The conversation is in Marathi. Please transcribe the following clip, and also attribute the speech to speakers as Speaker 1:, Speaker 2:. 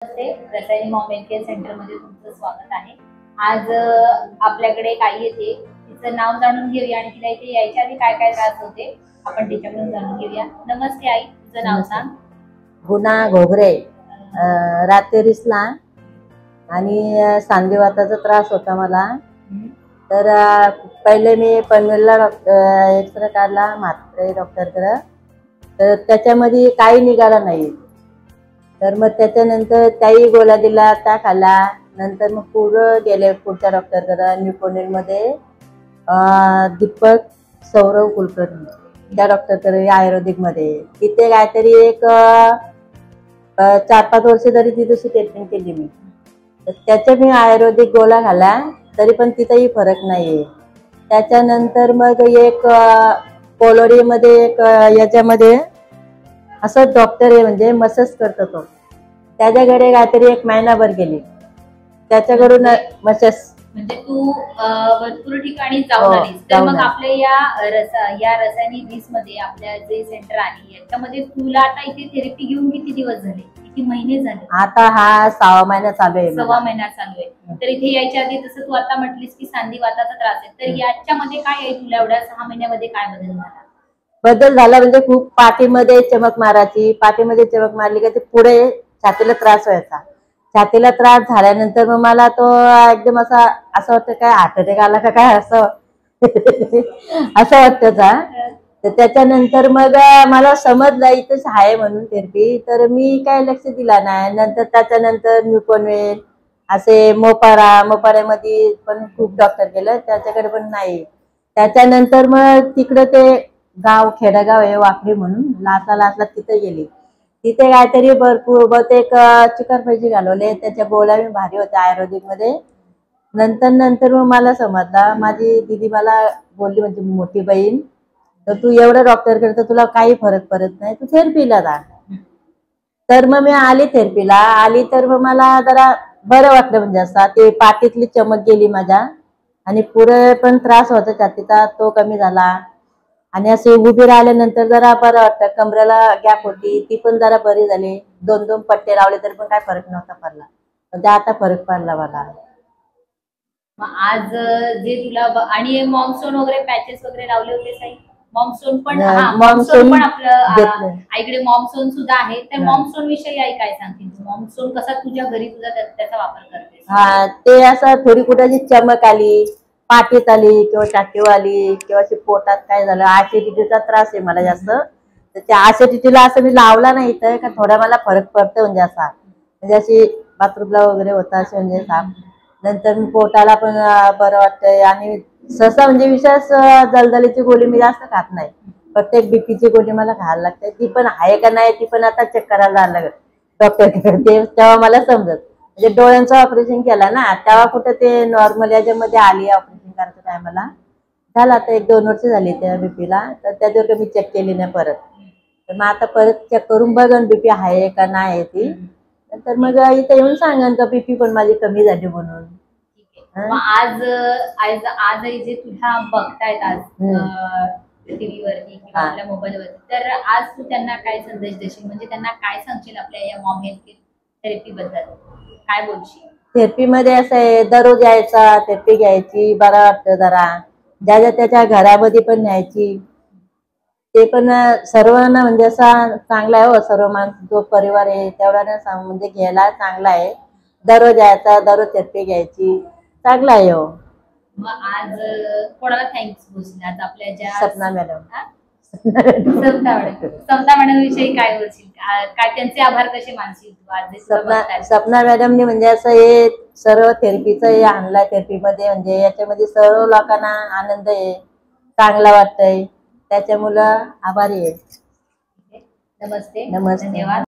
Speaker 1: रसायन मॉम हेल्थ सेंटर मध्ये तुमचं स्वागत आहे। आज आपल्याकडे काही येते तिचं नाव जाणून घेऊया आणि तिला इथे यायच्या आधी काय काय त्रास होते आपण तिच्याकडून जाणून घेऊया। नमस्ते आई, तुझं नाव सांग।
Speaker 2: गुना घोगरे, रात्रीसला आणि सांधिवाताचा त्रास होता मला। तर पहिले मी पनवेलला एक्सरे काढला म्हात्रे डॉक्टरकडे, तर त्याच्यामध्ये काही निघाला नाही। तर मग त्याच्यानंतर त्याही गोळ्या दिला, त्या खाल्ला। नंतर मग पुढे गेले पुढच्या डॉक्टरकडे निपोनेमध्ये, दीपक सौरव कुलकर्णी त्या डॉक्टरकडे आयुर्वेदिक मध्ये। तिथे काहीतरी एक 4-5 वर्ष तरी तिथे ट्रीटमेंट केली मी। तर त्याच्या मी आयुर्वेदिक गोळ्या खाल्ल्या तरी पण तिथेही फरक नाहीये। त्याच्यानंतर मग एक कोलोरीमध्ये एक याच्यामध्ये असं डॉक्टर आहे, म्हणजे मसाज करतो तो, त्याच्याकडे काहीतरी 1 महिनाभर गेली त्याच्याकडून मसाज।
Speaker 1: म्हणजे तू भरपूर ठिकाणी जाऊन आलीस। तर मग आपल्या या रसायनिक डिश मध्ये आपल्या जे सेंटर आहे याच्यामध्ये तुला आता इथे थेरपी घेऊन किती दिवस झाले, किती महिने झाले?
Speaker 2: आता हा 6 महिना चालू आहे।
Speaker 1: 6 महिना चालू आहे। तर इथे यायच्या आधी जसं तू आता म्हटलीस की सांधिवाताचा त्रास आहे, तर याच्यामध्ये काय आहे तुला एवढ्या 6 महिन्यामध्ये काय बदल झाला?
Speaker 2: बदल झाला म्हणजे खूप पाठीमध्ये चमक मारायची, पाठीमध्ये चमक मारली का ते पुढे छातीला त्रास व्हायचा। छातीला त्रास झाल्यानंतर मग मला तो एकदम असं वाटतं काय हार्ट अटॅक आला का काय असं असं वाटतं। तर त्याच्यानंतर मग मला समजलं इथंच आहे म्हणून थेरपी, तर मी काय लक्ष दिला नाही। नंतर त्याच्यानंतर निपोनेल असे मोपाऱ्यामध्ये पण खूप डॉक्टर गेलं, त्याच्याकडे पण नाही। त्याच्यानंतर मग तिकडे ते गाव खेडेगाव आहे वाकडी म्हणून, लासला तिथे गेली। तिथे काहीतरी भरपूर बहुतेक चिकन पैसे घालवले, त्याच्या गोळ्या मी भारी होत्या आयुर्वेदिक मध्ये। नंतर मग मला समजला, माझी दीदी मला बोलली, म्हणजे मोठी बहीण, तर तू एवढं डॉक्टर करतो तुला काही फरक पडत नाही, तू थेरपीला जा। तर मग मी आली थेरपीला आली, तर मग मला जरा बरं वाटलं, म्हणजे असं ते पाठीतली चमक गेली माझ्या आणि पुढे पण त्रास होता छातीचा तो कमी झाला। आणि असे उभी राहिल्यानंतर जरा बरं वाटतं, कमरेला गॅप होती ती पण जरा बरी झाली। 2-2 पट्टे लावले तरी पण काय फरक नव्हता पडला, म्हणजे आता फरक पडला मला।
Speaker 1: मग आज जे तुला आणि मॉमस्टोन वगैरे पॅचेस वगैरे लावले होते साई, मॉमस्टोन पण आपलं आईकडे मॉमस्टोन सुद्धा आहे। तर मॉमस्टोन विषयी आई काय सांगतील? मॉमस्टोन कसा तुझ्या घरी तुझा त्याचा वापर करते?
Speaker 2: ते असं थोडी कुठे चमक आली, पाठीत आली किंवा छातीवर आली किंवा पोटात काय झालं, ऍसिडिटीचा त्रास आहे मला जास्त, तर त्या ऍसिडिटीला असं मी लावला नाही तर का थोडा मला फरक पडतो, म्हणजे म्हणजे अशी बाथरूमला वगैरे होता असे म्हणजे साप। नंतर मी पोटाला पण बरं वाटतंय आणि सहसा म्हणजे विशेष जलदलीची गोळी मी जास्त खात नाही, प्रत्येक बीपीची गोळी मला खायला लागते। ती पण आहे का नाही ती पण आता चेक करायला जायला लागत डॉक्टरकडे, तेव्हा मला समजत। म्हणजे डोळ्यांचं ऑपरेशन केलं ना, तेव्हा कुठं ते नॉर्मल याच्यामध्ये आली ऑपरेशन करायच्या टायमाला, झालं आता 1-2 वर्ष झाली त्या बीपीला, तर त्याच्यावर मी चेक केली नाही परत। तर मग आता परत चेक करून बघन बीपी आहे का नाही ती, नंतर मग इथे येऊन सांगन का बीपी पण माझी कमी झाली म्हणून।
Speaker 1: आज जे तुला बघतायत आज टीव्ही वरती किंवा आपल्या मोबाईल वरती, तर आज तू त्यांना काय संदेश देशील, म्हणजे त्यांना काय सांगशील आपल्या या मॉम हेल्थ थेरपी बद्दल काय बोलशील?
Speaker 2: थेरपी मध्ये असं आहे, दररोज यायचा, थेरपी घ्यायची, बरं वाटतं जरा। ज्याच्या त्याच्या घरामध्ये पण न्यायची, ते पण सर्वांना म्हणजे असा चांगला आहे हो, सर्व माणसं जो परिवार आहे तेवढ्यानं म्हणजे घ्यायला चांगला आहे। दररोज यायचा, दररोज थेरपी घ्यायची, चांगला आहे हो।
Speaker 1: मग आज कोणाला थँक्स बोलशील? आज आपल्या ज्या
Speaker 2: सपना मॅडम
Speaker 1: समता मॅडम विषयी काय बोलशील? काय त्यांचे आभार कसे मानशील?
Speaker 2: सपना मॅडमने म्हणजे असं हे सर्व थेरपीचं हे आणलं थेरपीमध्ये, म्हणजे याच्यामध्ये सर्व लोकांना आनंद आहे, चांगला वाटतंय, त्याच्यामुळं आभारी आहे।
Speaker 1: नमस्ते,
Speaker 2: नमस्ते,
Speaker 1: धन्यवाद।